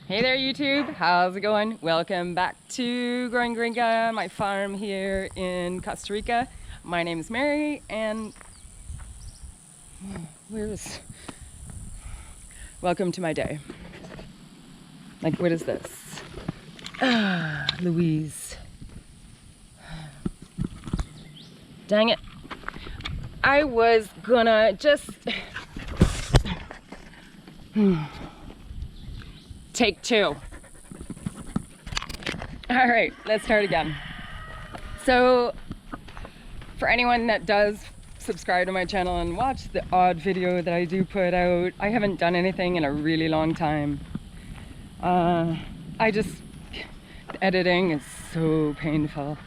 Hey there YouTube, how's it going? Welcome back to Growing Gringa, my farm here in Costa Rica. My name is Mary and welcome to my day. Like, what is this? Louise. Dang it. I was gonna just Take two. All right, let's start again. So, for anyone that does subscribe to my channel and watch the odd video that I do put out, I haven't done anything in a really long time. The editing is so painful.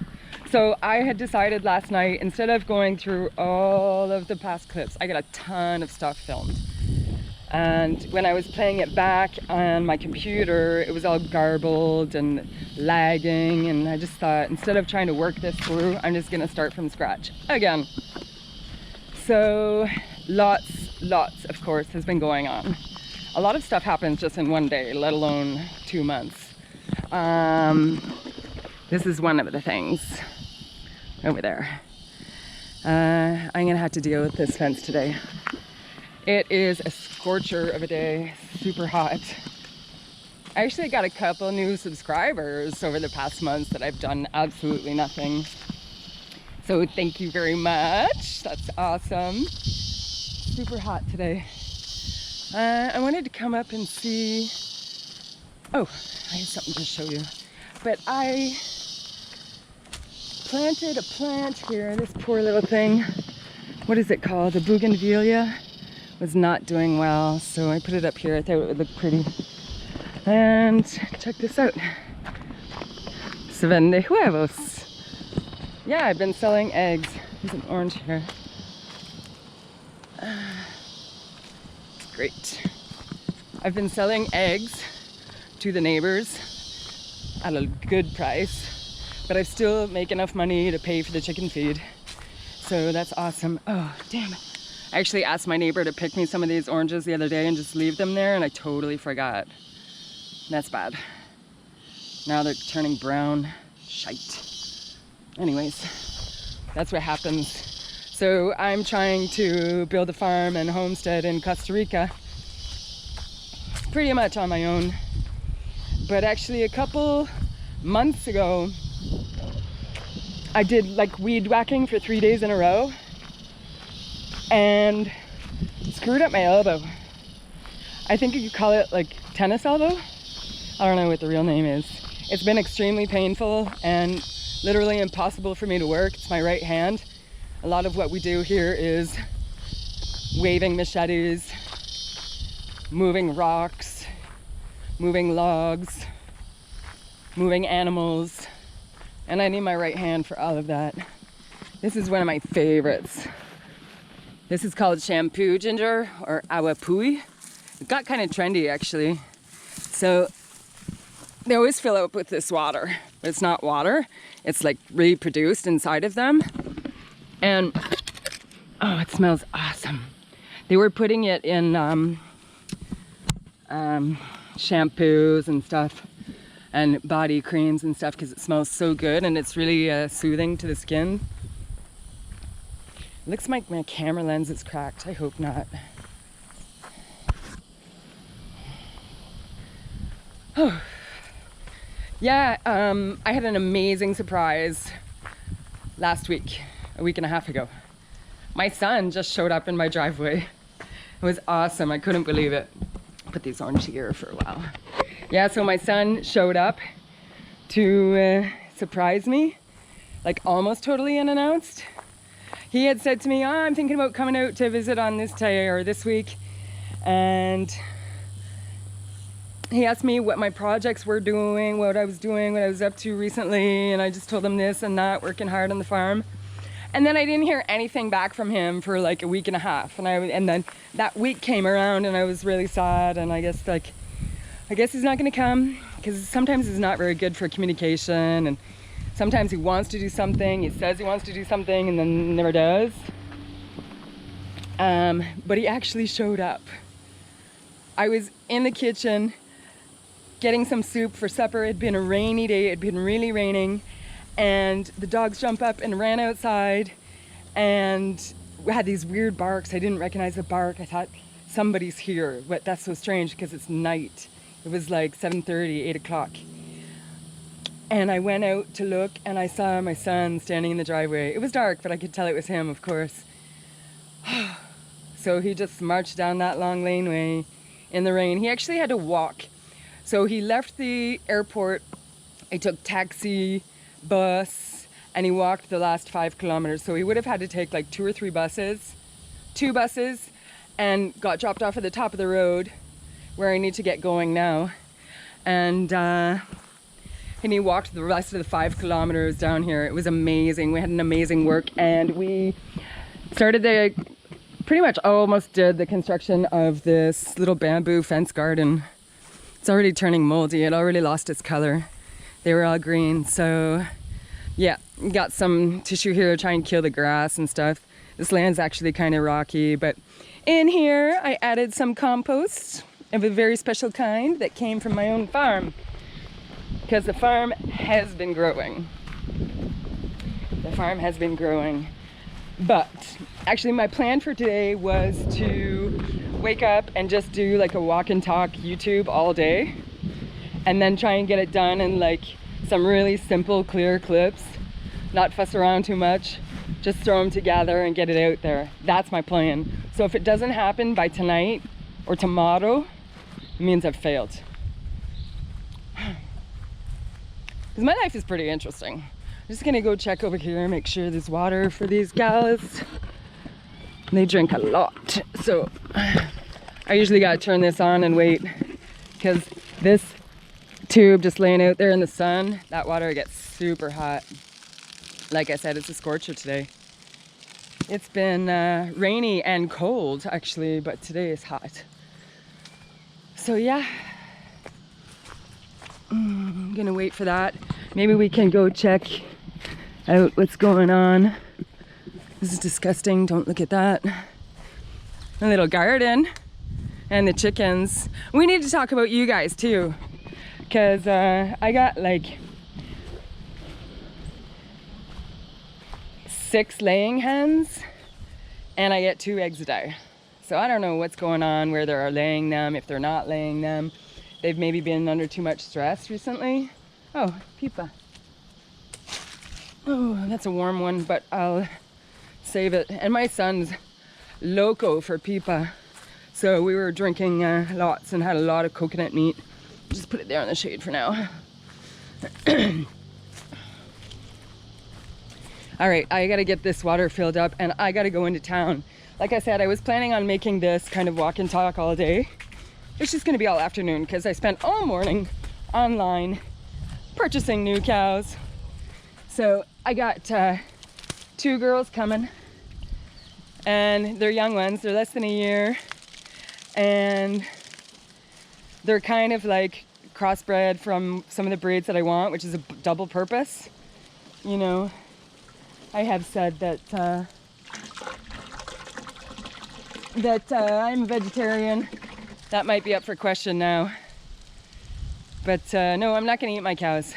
So I had decided last night, instead of going through all of the past clips, I got a ton of stuff filmed. And when I was playing it back on my computer, it was all garbled and lagging, and I just thought, instead of trying to work this through, I'm just gonna start from scratch again. So lots of course has been going on. A lot of stuff happens just in one day, let alone 2 months. This is one of the things over there. I'm gonna have to deal with this fence today. It is a scorcher of a day, super hot. I actually got a couple new subscribers over the past months that I've done absolutely nothing. So thank you very much, that's awesome. Super hot today. I wanted to come up and see, oh, I have something to show you. But I planted a plant here, this poor little thing. What is it called, a bougainvillea? Was not doing well, so I put it up here. I thought it would look pretty. And check this out. Se vende huevos. Yeah, I've been selling eggs. There's an orange here. It's great. I've been selling eggs to the neighbors at a good price, but I still make enough money to pay for the chicken feed. So that's awesome. Oh, damn it. I actually asked my neighbor to pick me some of these oranges the other day and just leave them there, and I totally forgot. That's bad. Now they're turning brown. Shite. Anyways, that's what happens. So I'm trying to build a farm and homestead in Costa Rica. Pretty much on my own. But actually a couple months ago, I did like weed whacking for 3 days in a row. And screwed up my elbow. I think you could call it like tennis elbow. I don't know what the real name is. It's been extremely painful and literally impossible for me to work. It's my right hand. A lot of what we do here is waving machetes, moving rocks, moving logs, moving animals, and I need my right hand for all of that. This is one of my favorites. This is called shampoo ginger, or awapui. It got kind of trendy actually. So they always fill up with this water, but it's not water. It's like reproduced inside of them. And oh, it smells awesome. They were putting it in shampoos and stuff, and body creams and stuff, because it smells so good and it's really soothing to the skin. Looks like my camera lens is cracked. I hope not. Oh. Yeah, I had an amazing surprise last week, a week and a half ago. My son just showed up in my driveway. It was awesome. I couldn't believe it. Put these on here for a while. Yeah, so my son showed up to surprise me, like almost totally unannounced. He had said to me, oh, I'm thinking about coming out to visit on this day or this week. And he asked me what my projects were doing, what I was doing, what I was up to recently. And I just told him this and that, working hard on the farm. And then I didn't hear anything back from him for like a week and a half. And then that week came around and I was really sad. And I guess he's not gonna come, because sometimes he's not very good for communication. And sometimes he wants to do something, he says he wants to do something and then never does. But he actually showed up. I was in the kitchen getting some soup for supper. It'd been a rainy day, it'd been really raining, and the dogs jumped up and ran outside, and we had these weird barks. I didn't recognize the bark. I thought somebody's here, but that's so strange because it's night. It was like 7:30, 8 o'clock. And I went out to look, and I saw my son standing in the driveway. It was dark, but I could tell it was him, of course. So he just marched down that long laneway in the rain. He actually had to walk. So he left the airport, he took taxi, bus, and he walked the last 5 kilometers. So he would have had to take like 2 or 3 buses, 2 buses, and got dropped off at the top of the road where I need to get going now. And he walked the rest of the 5 kilometers down here. It was amazing. We had an amazing work, and we started pretty much almost did the construction of this little bamboo fence garden. It's already turning moldy. It already lost its color. They were all green. So yeah, got some tissue here to try and kill the grass and stuff. This land's actually kind of rocky, but in here I added some compost of a very special kind that came from my own farm, because the farm has been growing. The farm has been growing. But actually my plan for today was to wake up and just do like a walk and talk YouTube all day, and then try and get it done in like some really simple, clear clips, not fuss around too much, just throw them together and get it out there. That's my plan. So if it doesn't happen by tonight or tomorrow, it means I've failed. Because my life is pretty interesting. I'm just gonna go check over here and make sure there's water for these gals. They drink a lot, so I usually gotta turn this on and wait, because this tube just laying out there in the sun, that water gets super hot. Like I said, it's a scorcher today. It's been rainy and cold actually, but today is hot. So yeah, I'm gonna wait for that. Maybe we can go check out what's going on. This is disgusting, don't look at that. A little garden and the chickens. We need to talk about you guys too, because I got like 6 laying hens and I get 2 eggs a day. So I don't know what's going on, where they're laying them, if they're not laying them. They've maybe been under too much stress recently. Oh, Pipa. Oh, that's a warm one, but I'll save it. And my son's loco for Pipa. So we were drinking lots and had a lot of coconut meat. Just put it there in the shade for now. All right, I gotta get this water filled up and I gotta go into town. Like I said, I was planning on making this kind of walk and talk all day. It's just gonna be all afternoon because I spent all morning online purchasing new cows. So I got 2 girls coming, and they're young ones. They're less than a year, and they're kind of like crossbred from some of the breeds that I want, which is a double purpose. You know, I have said that I'm a vegetarian. That might be up for question now. But no, I'm not gonna eat my cows.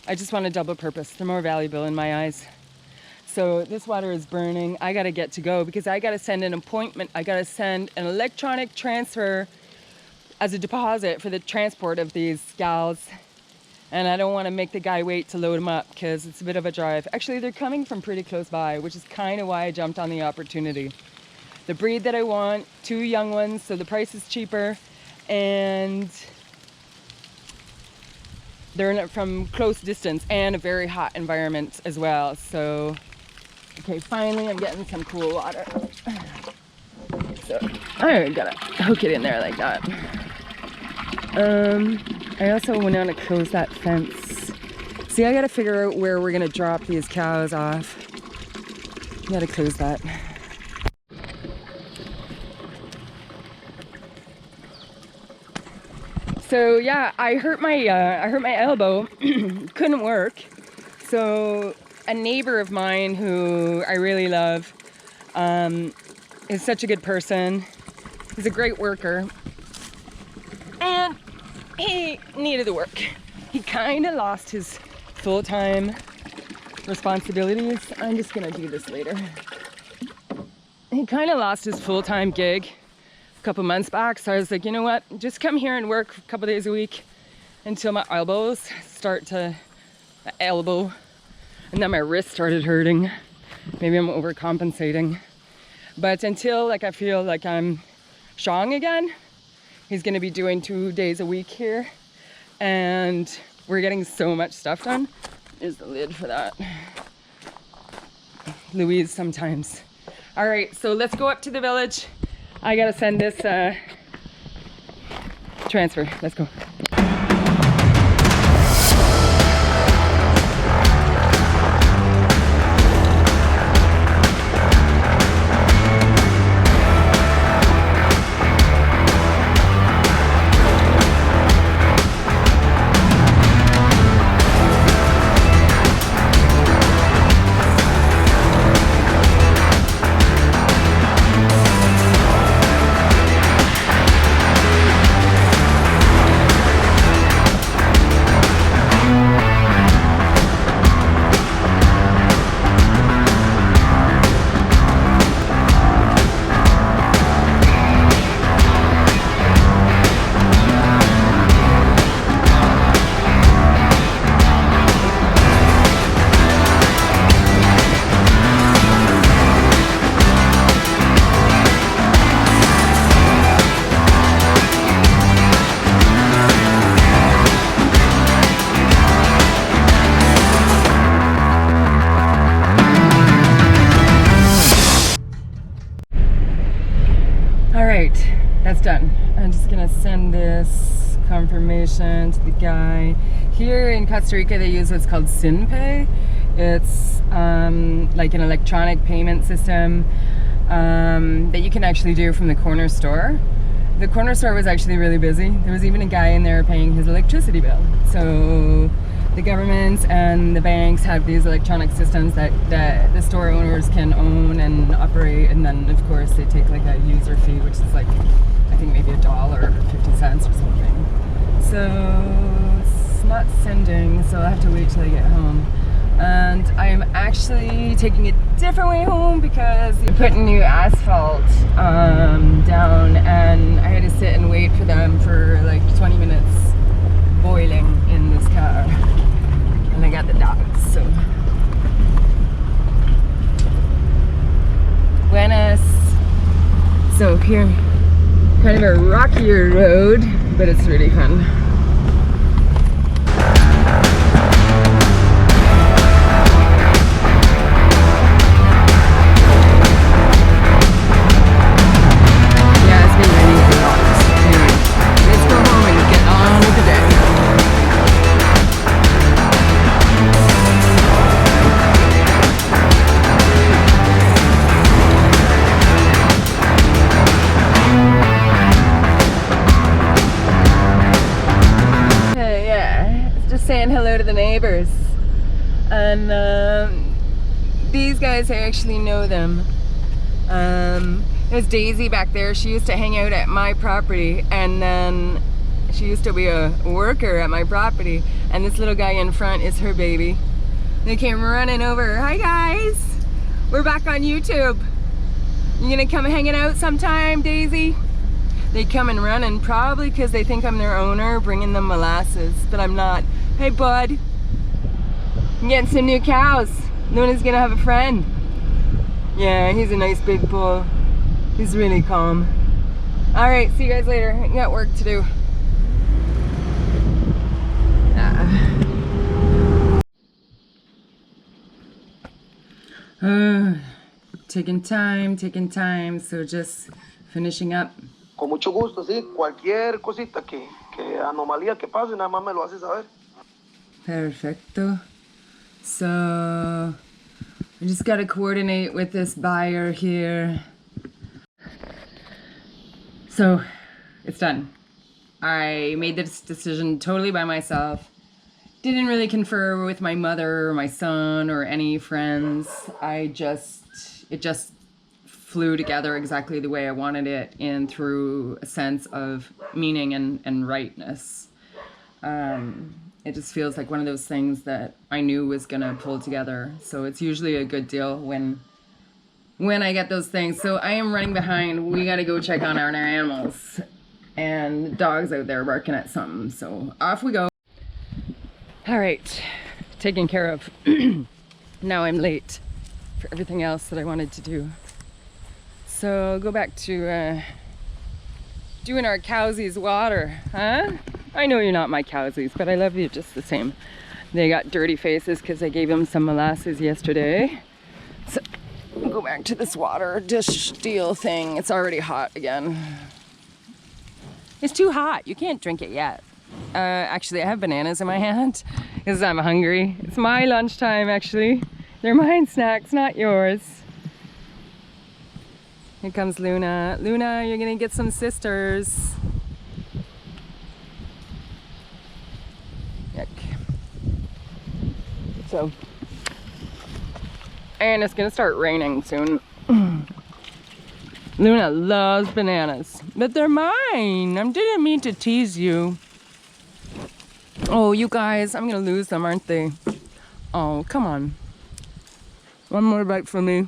I just want a double purpose. They're more valuable in my eyes. So this water is burning. I gotta get to go because I gotta send an appointment. I gotta send an electronic transfer as a deposit for the transport of these gals. And I don't wanna make the guy wait to load them up because it's a bit of a drive. Actually, they're coming from pretty close by, which is kind of why I jumped on the opportunity. The breed that I want, 2 young ones, so the price is cheaper, and they're from close distance and a very hot environment as well. So, okay, finally I'm getting some cool water. So I gotta hook it in there like that. I also went on to close that fence. See, I gotta figure out where we're gonna drop these cows off. Gotta close that. So yeah, I hurt my elbow. Couldn't work. So a neighbor of mine who I really love is such a good person. He's a great worker. and he needed the work. He kind of lost his full-time responsibilities. I'm just gonna do this later. He kind of lost his full-time gig a couple months back, so I was like, you know what, just come here and work a couple days a week until my elbows start to elbow, and then my wrist started hurting. Maybe I'm overcompensating, but until like I feel like I'm strong again, he's gonna be doing 2 days a week here, and we're getting so much stuff done. Is the lid for that. Louise sometimes. All right, so let's go up to the village. I gotta send this transfer. Let's go. That's done. I'm just gonna send this confirmation to the guy. Here in Costa Rica they use what's called SynPay. It's like an electronic payment system that you can actually do from the corner store. The corner store was actually really busy. There was even a guy in there paying his electricity bill. So the governments and the banks have these electronic systems that the store owners can own and operate, and then of course they take like a user fee, which is like I think maybe $1 or 50 cents or something. So it's not sending, so I'll have to wait till I get home. And I'm actually taking a different way home because they put new asphalt down, and I had to sit and wait for them for like 20 minutes boiling in this car. And I got the dogs, so. Buenas. So here, kind of a rockier road, but it's really fun. Yeah, it's been raining a lot. Anyway, let's go home and get on with the day. Saying hello to the neighbors, and these guys, I actually know them. There's Daisy back there. She used to hang out at my property, and then she used to be a worker at my property, and this little guy in front is her baby. They came running over. Hi guys, we're back on YouTube. You gonna come hanging out sometime, Daisy? They come and running, probably because they think I'm their owner, bringing them molasses, but I'm not. Hey bud, I'm getting some new cows. Luna's gonna have a friend. Yeah, he's a nice big bull. He's really calm. All right, see you guys later. I got work to do. Taking time, so just finishing up. Con mucho gusto, sí. Cualquier cosita que anomalía que pase, nada más me lo hace saber. Perfecto. So I just gotta coordinate with this buyer here. So it's done. I made this decision totally by myself. Didn't really confer with my mother or my son or any friends. It just flew together exactly the way I wanted it and through a sense of meaning and rightness. It just feels like one of those things that I knew was gonna pull together. So it's usually a good deal when I get those things. So I am running behind. We gotta go check on our animals. And the dog's out there barking at something. So off we go. All right, taken care of. Now I'm late for everything else that I wanted to do. So I'll go back to doing our cowsies water, huh? I know you're not my cowsies, but I love you just the same. They got dirty faces because I gave them some molasses yesterday. So we'll go back to this water dish deal thing. It's already hot again. It's too hot. You can't drink it yet. Actually, I have bananas in my hand because I'm hungry. It's my lunchtime, actually. They're mine snacks, not yours. Here comes Luna. Luna, you're gonna get some sisters. Yuck. So, and it's gonna start raining soon. Luna loves bananas, but they're mine. I didn't mean to tease you. Oh, you guys, I'm gonna lose them, aren't they? Oh, come on. One more bite for me.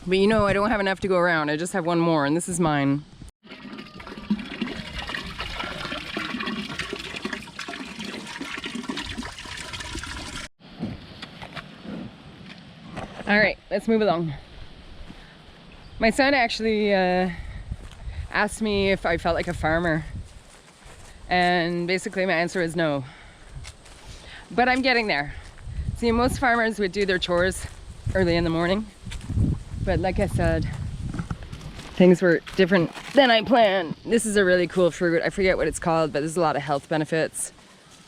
But you know, I don't have enough to go around. I just have one more, and this is mine. All right, let's move along. My son actually asked me if I felt like a farmer. And basically my answer is no. But I'm getting there. See, most farmers would do their chores early in the morning. But like I said, things were different than I planned. This is a really cool fruit. I forget what it's called, but there's a lot of health benefits.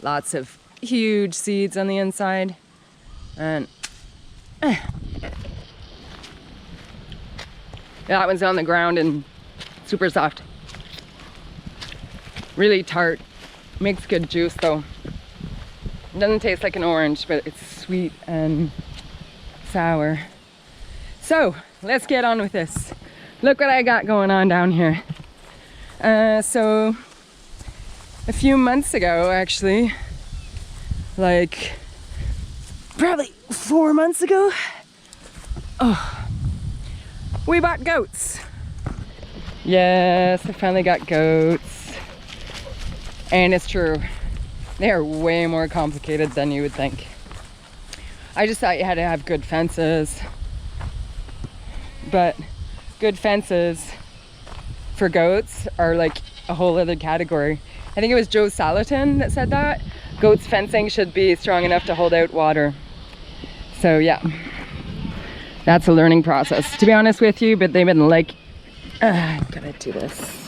Lots of huge seeds on the inside. And that one's on the ground and super soft. Really tart. Makes good juice though. It doesn't taste like an orange, but it's sweet and sour. So let's get on with this. Look what I got going on down here. So a few months ago, actually, like probably 4 months ago, we bought goats. Yes, I finally got goats. And it's true, they are way more complicated than you would think. I just thought you had to have good fences. But good fences for goats are like a whole other category. I think it was Joe Salatin that said that. Goats fencing should be strong enough to hold out water. So yeah, that's a learning process, to be honest with you, but they've been like, I gotta do this.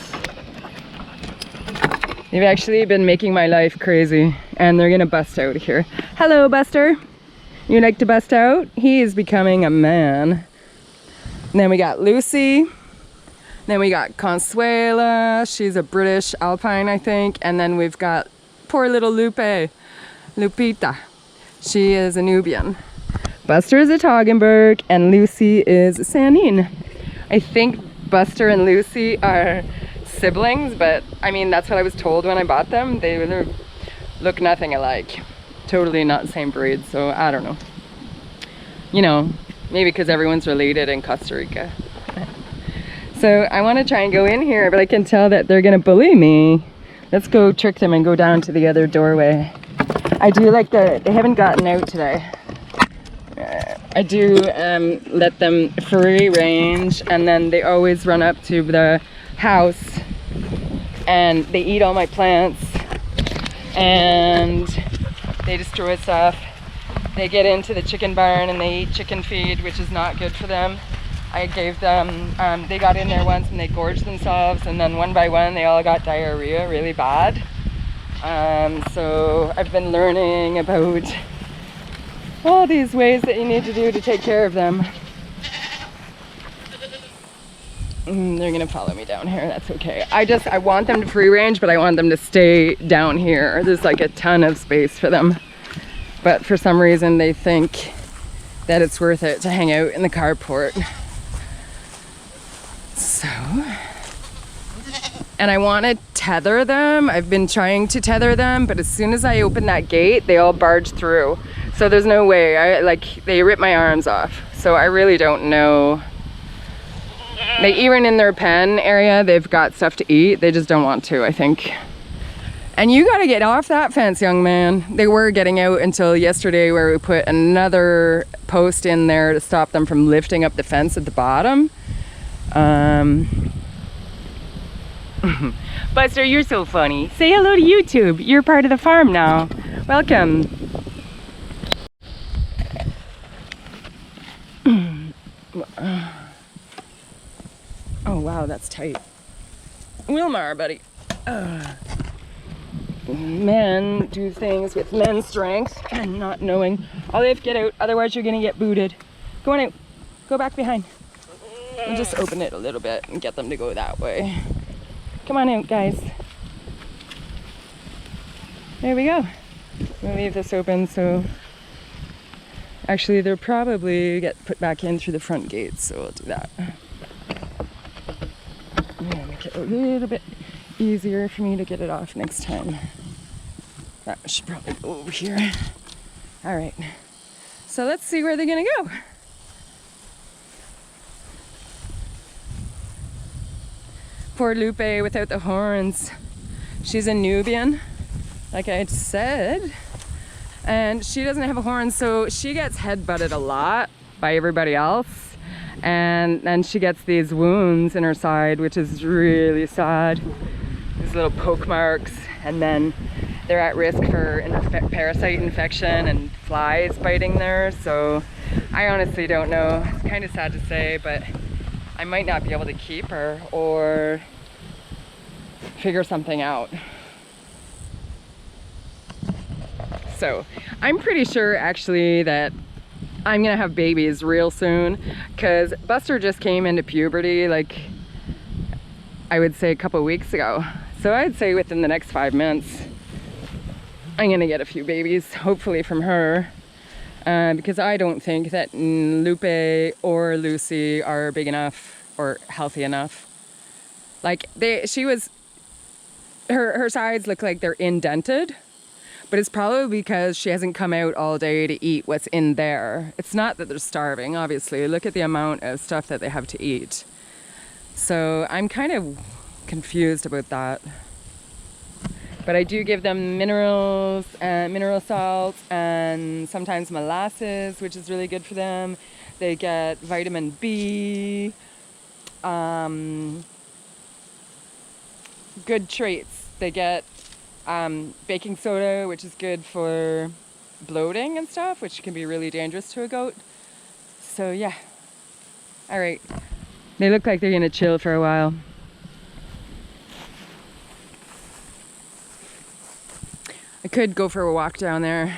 They've actually been making my life crazy, and they're gonna bust out here. Hello, Buster. You like to bust out? He is becoming a man. And then we got Lucy. Then we got Consuela. She's a British Alpine, I think. And then we've got poor little Lupe. Lupita. She is a Nubian. Buster is a Toggenburg, and Lucy is a Sanine. I think Buster and Lucy are siblings, but I mean, that's what I was told when I bought them. They look nothing alike. Totally not the same breed, so I don't know. You know, maybe because everyone's related in Costa Rica. So I want to try and go in here, but I can tell that they're gonna bully me. Let's go trick them and go down to the other doorway. I do like they haven't gotten out today. I do let them free range, and then they always run up to the house and they eat all my plants and they destroy stuff. They get into the chicken barn and they eat chicken feed, which is not good for them. I gave them, they got in there once and they gorged themselves, and then one by one they all got diarrhea really bad. So I've been learning about all these ways that you need to do to take care of them. They're gonna follow me down here, that's okay. I want them to free range, but I want them to stay down here. There's like a ton of space for them. But for some reason they think that it's worth it to hang out in the carport. So, and I want to tether them. I've been trying to tether them, but as soon as I open that gate, they all barge through. So there's no way. They rip my arms off. So I really don't know. Even in their pen area, they've got stuff to eat. They just don't want to, I think. And you got to get off that fence, young man. They were getting out until yesterday, where we put another post in there to stop them from lifting up the fence at the bottom. Buster, you're so funny. Say hello to YouTube. You're part of the farm now. Welcome. Oh wow, that's tight. Wilmar, buddy. Men do things with men's strength and not knowing. Olive, get out, otherwise you're gonna get booted. Go on out. Go back behind. And just open it a little bit and get them to go that way. Come on out, guys. There we go. We'll leave this open, so actually they'll probably get put back in through the front gate, so we'll do that. Yeah, make it a little bit easier for me to get it off next time. That should probably go over here. All right, so let's see where they're gonna go. Poor Lupe without the horns. She's a Nubian, like I said, and she doesn't have a horn, so she gets headbutted a lot by everybody else, and then she gets these wounds in her side, which is really sad. These little poke marks, and then they're at risk for parasite infection and flies biting there. So I honestly don't know. It's kind of sad to say, but I might not be able to keep her or figure something out. So I'm pretty sure actually that I'm gonna have babies real soon, because Buster just came into puberty, like I would say a couple weeks ago. So I'd say within the next 5 months I'm gonna get a few babies, hopefully from her, because I don't think that Lupe or Lucy are big enough or healthy enough. Like her sides look like they're indented, but it's probably because she hasn't come out all day to eat what's in there. It's not that they're starving, obviously. Look at the amount of stuff that they have to eat. So I'm kind of confused about that. But I do give them minerals, mineral salts, and sometimes molasses, which is really good for them. They get vitamin B, good traits. They get baking soda, which is good for bloating and stuff, which can be really dangerous to a goat. So yeah. All right. They look like they're gonna chill for a while. I could go for a walk down there.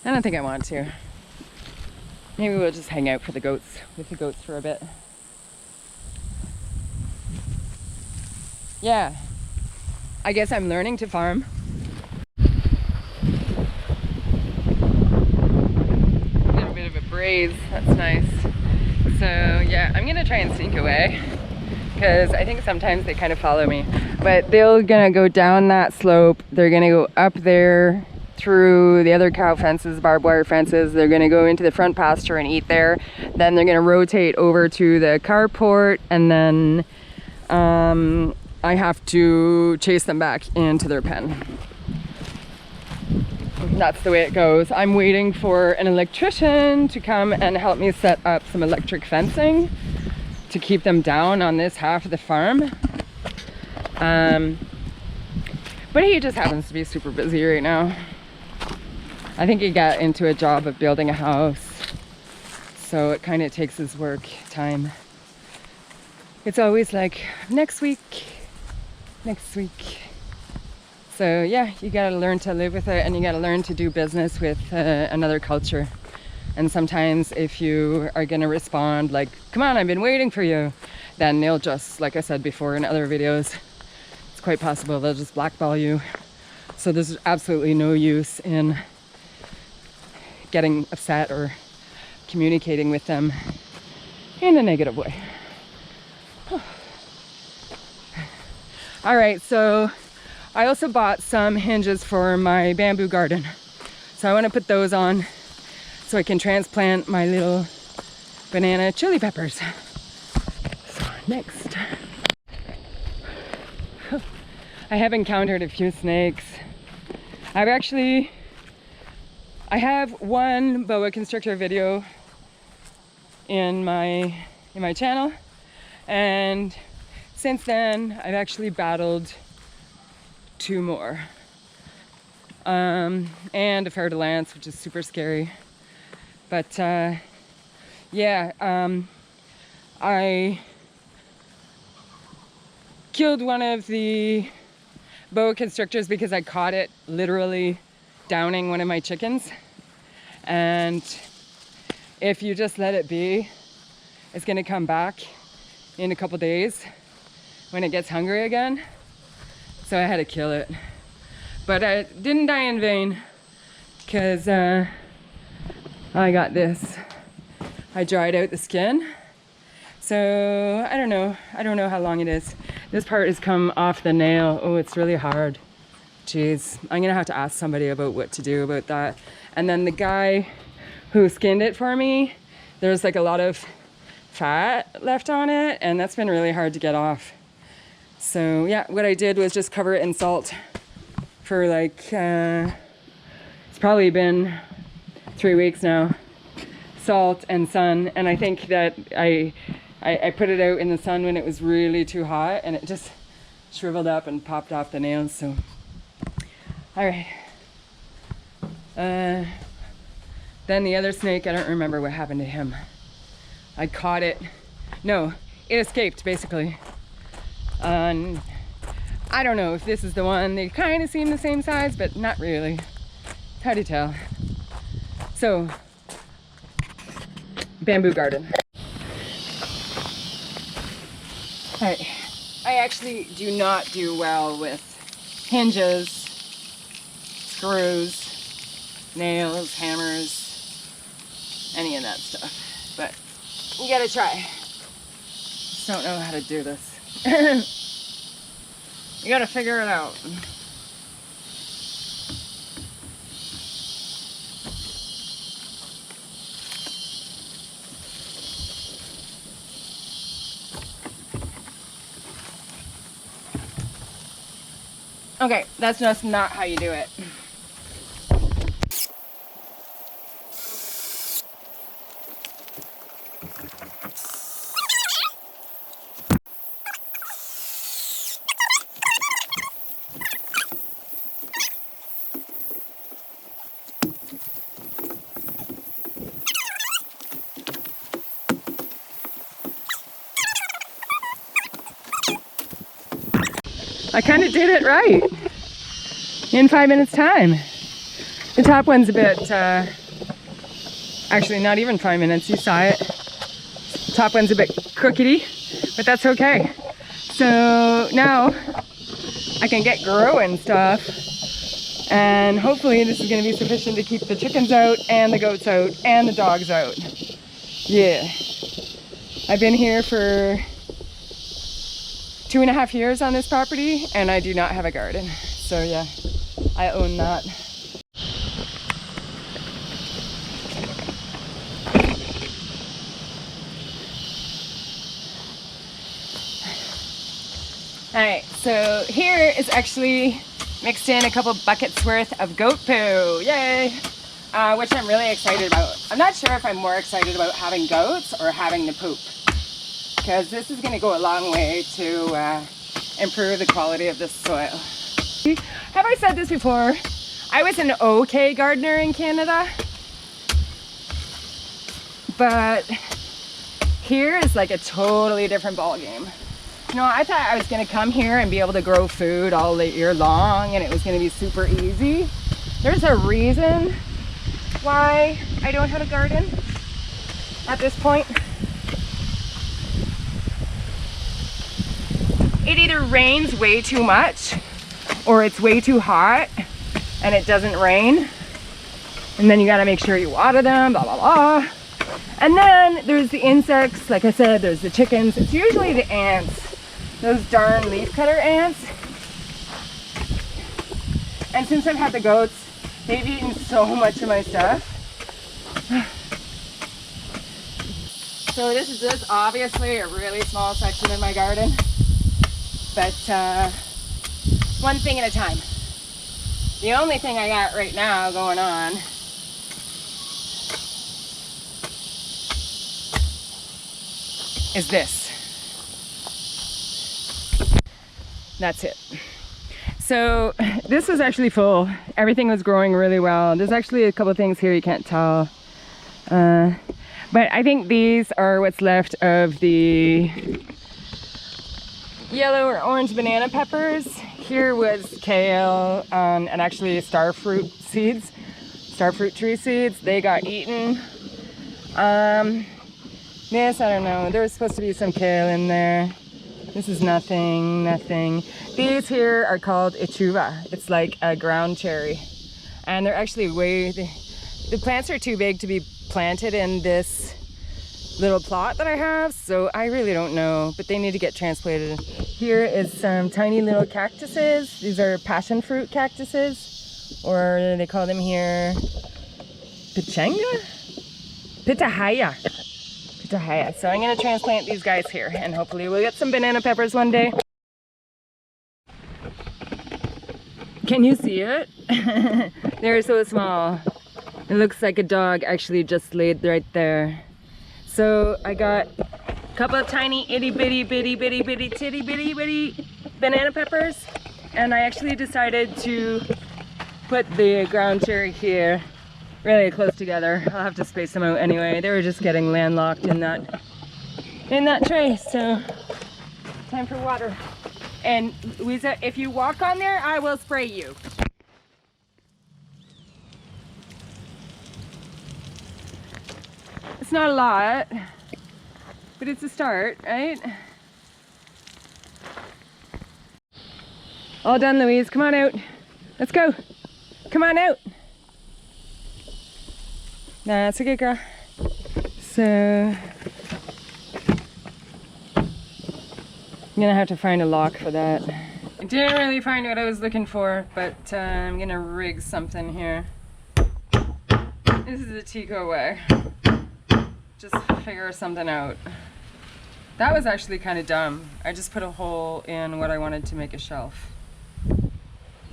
I don't think I want to. Maybe we'll just hang out with the goats for a bit. Yeah. I guess I'm learning to farm. A little bit of a breeze, that's nice. So yeah, I'm gonna try and sneak away, because I think sometimes they kind of follow me. But they're gonna go down that slope, they're gonna go up there through the other cow fences, barbed wire fences, they're gonna go into the front pasture and eat there. Then they're gonna rotate over to the carport, and then I have to chase them back into their pen. That's the way it goes. I'm waiting for an electrician to come and help me set up some electric fencing to keep them down on this half of the farm. But he just happens to be super busy right now. I think he got into a job of building a house, so it kind of takes his work time. It's always like, next week. So yeah, you gotta learn to live with it, and you gotta learn to do business with another culture. And sometimes if you are gonna respond like, come on, I've been waiting for you, then they'll just, like I said before in other videos, it's quite possible they'll just blackball you. So there's absolutely no use in getting upset or communicating with them in a negative way. All right, so I also bought some hinges for my bamboo garden. So I want to put those on so I can transplant my little banana chili peppers. So next, I have encountered a few snakes. I have one boa constrictor video in my channel, and since then I've actually battled 2 more. And a fer de lance, which is super scary. But yeah, I killed one of the boa constrictors because I caught it literally downing one of my chickens. And if you just let it be, it's gonna come back in a couple days when it gets hungry again. So I had to kill it. But I didn't die in vain, because I got this. I dried out the skin. So I don't know how long it is. This part has come off the nail. Oh, it's really hard. Jeez, I'm gonna have to ask somebody about what to do about that. And then the guy who skinned it for me, there's like a lot of fat left on it, and that's been really hard to get off. So yeah, what I did was just cover it in salt for like, it's probably been 3 weeks now. Salt and sun, and I think that I put it out in the sun when it was really too hot, and it just shriveled up and popped off the nails. So all right, then the other snake, I don't remember what happened to him. I caught it, no, it escaped basically. I don't know if this is the one. They kind of seem the same size, but not really. It's hard to tell. So, bamboo garden. Alright, I actually do not do well with hinges, screws, nails, hammers, any of that stuff. But you gotta try. Just don't know how to do this. You gotta figure it out. Okay, that's just not how you do it. I kind of did it right in 5 minutes time. The top one's a bit, actually not even 5 minutes, you saw it. Top one's a bit crookedy, but that's okay. So now I can get growing stuff, and hopefully this is going to be sufficient to keep the chickens out and the goats out and the dogs out. Yeah. I've been here for 2.5 years on this property, and I do not have a garden. So yeah, I own that. Alright, so here is actually mixed in a couple buckets worth of goat poo. Yay! Which I'm really excited about. I'm not sure if I'm more excited about having goats or having the poop, because this is going to go a long way to improve the quality of this soil. Have I said this before? I was an okay gardener in Canada, but here is like a totally different ballgame. You know, I thought I was going to come here and be able to grow food all the year long, and it was going to be super easy. There's a reason why I don't have a garden at this point. It either rains way too much or it's way too hot and it doesn't rain, and then you got to make sure you water them, blah blah blah. And then there's the insects. Like I said, there's the chickens. It's usually the ants. Those darn leafcutter ants. And since I've had the goats, they've eaten so much of my stuff. So this is just obviously a really small section in my garden. But one thing at a time. The only thing I got right now going on is this. That's it. So this was actually full. Everything was growing really well. There's actually a couple of things here you can't tell. But I think these are what's left of the yellow or orange banana peppers. Here was kale and actually starfruit seeds, starfruit tree seeds. They got eaten. This, I don't know. There was supposed to be some kale in there. This is nothing. These here are called ichuva. It's like a ground cherry. And they're actually the plants are too big to be planted in this little plot that I have, so I really don't know, but they need to get transplanted. Here is some tiny little cactuses. These are passion fruit cactuses, or they call them here pitahaya. So I'm going to transplant these guys here, and hopefully we'll get some banana peppers one day. Can you see it? They're so small. It looks like a dog actually just laid right there. So I got a couple of tiny itty bitty banana peppers, and I actually decided to put the ground cherry here really close together. I'll have to space them out anyway. They were just getting landlocked in that tray. So time for water. And Louisa, if you walk on there, I will spray you. It's not a lot, but it's a start, right? All done, Louise. Come on out. Let's go. Come on out. That's a good girl. So I'm gonna have to find a lock for that. I didn't really find what I was looking for, but I'm gonna rig something here. This is the Tico way. Just figure something out. That was actually kind of dumb. I just put a hole in what I wanted to make a shelf.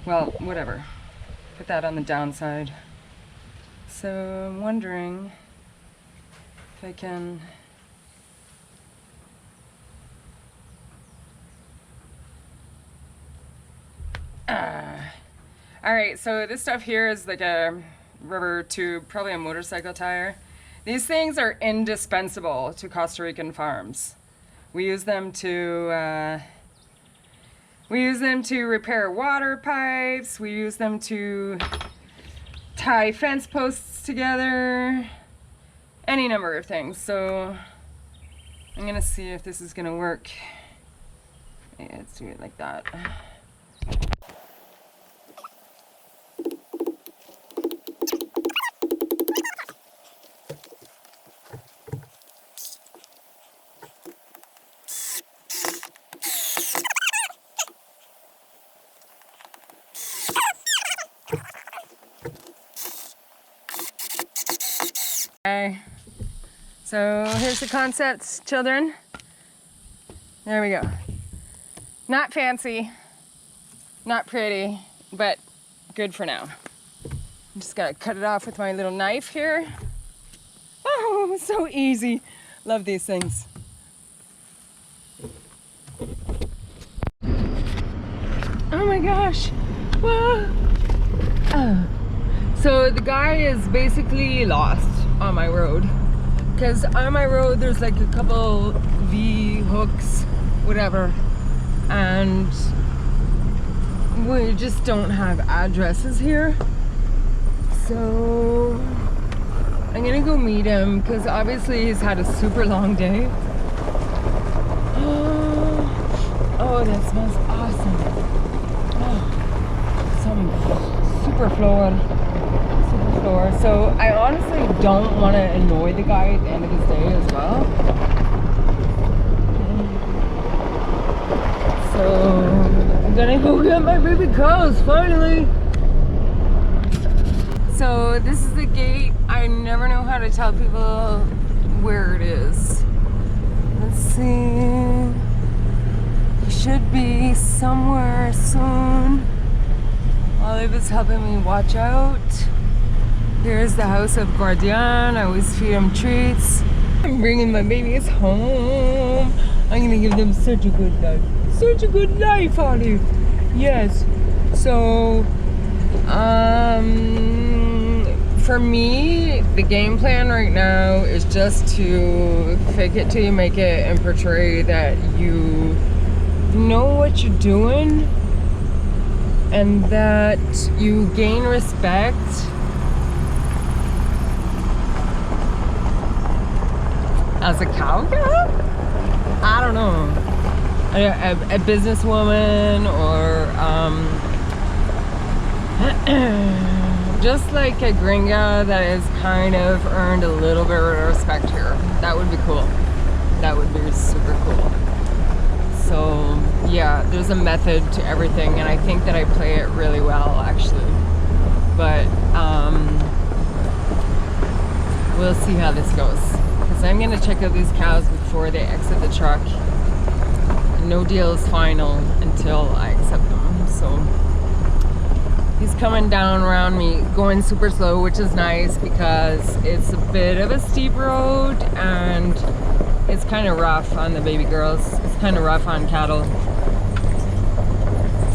Well, whatever. Put that on the downside. So I'm wondering if I can Alright, so this stuff here is like a rubber tube, probably a motorcycle tire. These things are indispensable to Costa Rican farms. We use them to repair water pipes. We use them to tie fence posts together. Any number of things. So I'm gonna see if this is gonna work. Yeah, let's do it like that. Okay, so here's the concept, children. There we go. Not fancy, not pretty, but good for now. I'm just gotta cut it off with my little knife here. Oh, so easy. Love these things. Oh my gosh. Whoa. Oh. So the guy is basically lost on my road, because on my road there's like a couple V hooks, whatever, and we just don't have addresses here. So I'm gonna go meet him, because obviously he's had a super long day. Oh, that smells awesome. Oh, some super flower. Superstore. So I honestly don't want to annoy the guy at the end of his day as well. So I'm gonna go get my baby cows finally. So this is the gate. I never know how to tell people where it is. Let's see. It should be somewhere soon. Olive is helping me watch out. Here's the house of Guardian. I always feed them treats. I'm bringing my babies home. I'm gonna give them such a good life. Such a good life, Olive. Yes. So, for me, the game plan right now is just to fake it till you make it and portray that you know what you're doing and that you gain respect as a cowgirl? I don't know. A businesswoman or just like a gringa that has kind of earned a little bit of respect here. That would be cool. That would be super cool. So yeah, there's a method to everything, and I think that I play it really well actually. But we'll see how this goes. Because I'm gonna check out these cows before they exit the truck. No deal is final until I accept them. So he's coming down around me, going super slow, which is nice because it's a bit of a steep road and it's kind of rough on the baby girls. It's kind of rough on cattle.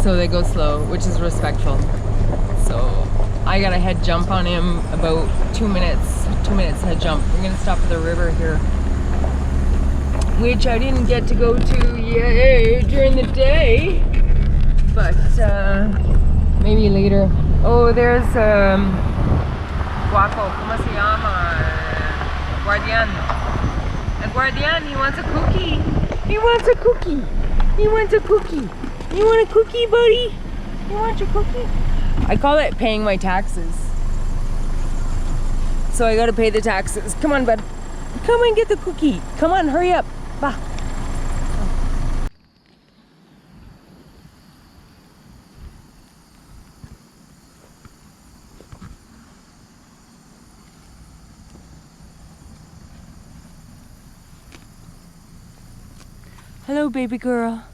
So they go slow, which is respectful. So I got a head jump on him about 2 minutes. 2 minutes head jump. We're gonna stop at the river here, which I didn't get to go to during the day, but maybe later. Oh, there's Guapo, ¿cómo se llama? Guardian. And Guardian, he wants a cookie. He wants a cookie. He wants a cookie. You want a cookie, buddy? You want your cookie? I call it paying my taxes. So I gotta pay the taxes. Come on, bud. Come and get the cookie. Come on, hurry up. Bah. Hello, baby girl.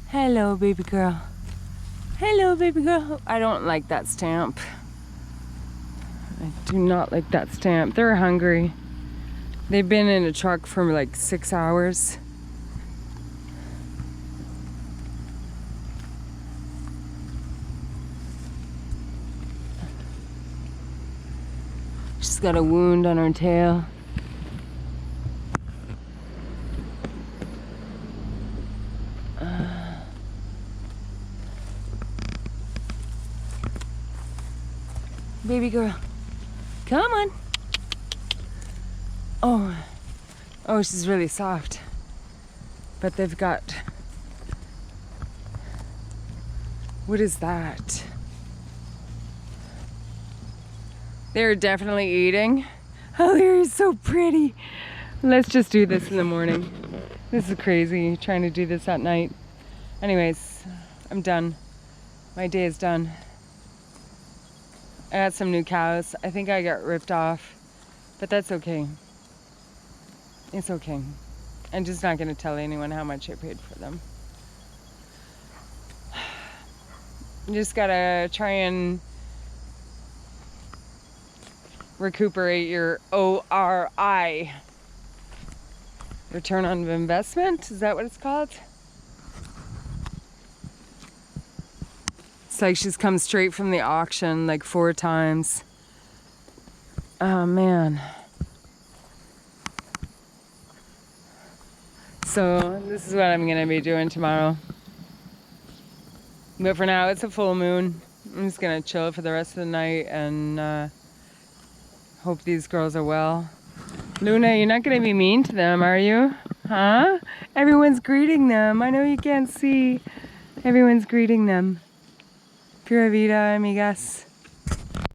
Hello, baby girl. Hello, baby girl. I don't like that stamp. I do not like that stamp. They're hungry. They've been in a truck for like 6 hours. She's got a wound on her tail. Baby girl, come on. Oh, she's really soft. But they've got, what is that? They're definitely eating. Oh, they're so pretty. Let's just do this in the morning. This is crazy, trying to do this at night. Anyways, I'm done. My day is done. I got some new cows. I think I got ripped off, but that's okay. It's okay. I'm just not going to tell anyone how much I paid for them. You just gotta try and recuperate your ORI. Return on investment? Is that what it's called? It's like she's come straight from the auction like 4 times. Oh man. So this is what I'm gonna be doing tomorrow. But for now it's a full moon. I'm just gonna chill for the rest of the night and hope these girls are well. Luna, you're not gonna be mean to them, are you? Huh? Everyone's greeting them. I know you can't see. Everyone's greeting them. Pura vida, amigas.